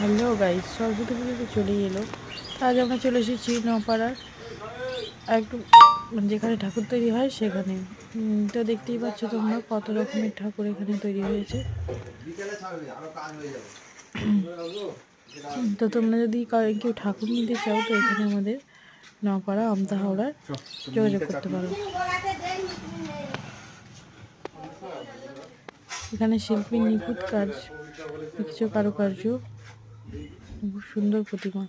Hello guys, Saraswati পুজো তো চলেই এলো। আজ আমরা চলে এসেছি নপাড়ার একটু যেখানে ঠাকুর তৈরি হয় সেখানে। তো দেখতেই পাচ্ছ তোমরা কত রকমের ঠাকুর এখানে তৈরি হয়েছে। তো তোমরা যদি কেউ ঠাকুর নিতে চাও তো এখানে আমাদের নপাড়া আমতা হাওড়ার যোগাযোগ করতে পারো। এখানে শিল্পীর নিখুঁত কাজ, কিছু কারুকার্য, খুব সুন্দর প্রতিমা।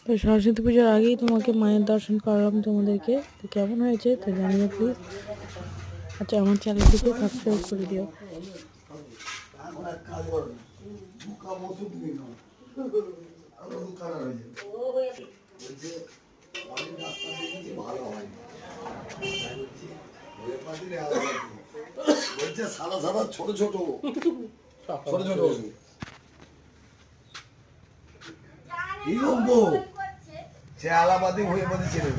তো সরস্বতী পুজোর আগেই তোমাকে মায়ের দর্শন করালাম তোমাদেরকে, তো কেমন হয়েছে তো জানিও প্লিজ। আচ্ছা, আমার চ্যানেলটিকে সাবস্ক্রাইব করে দিও। সাদা সাদা ছোট ছোট ছোট ছোট সে আলাবাদি হয়ে বলতে ছেড়ে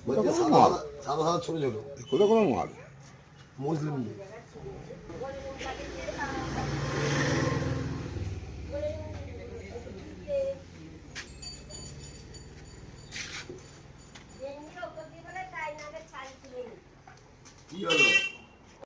বলছে সাদা সাদা ছোট ছোট কোনো মাল মুসলিম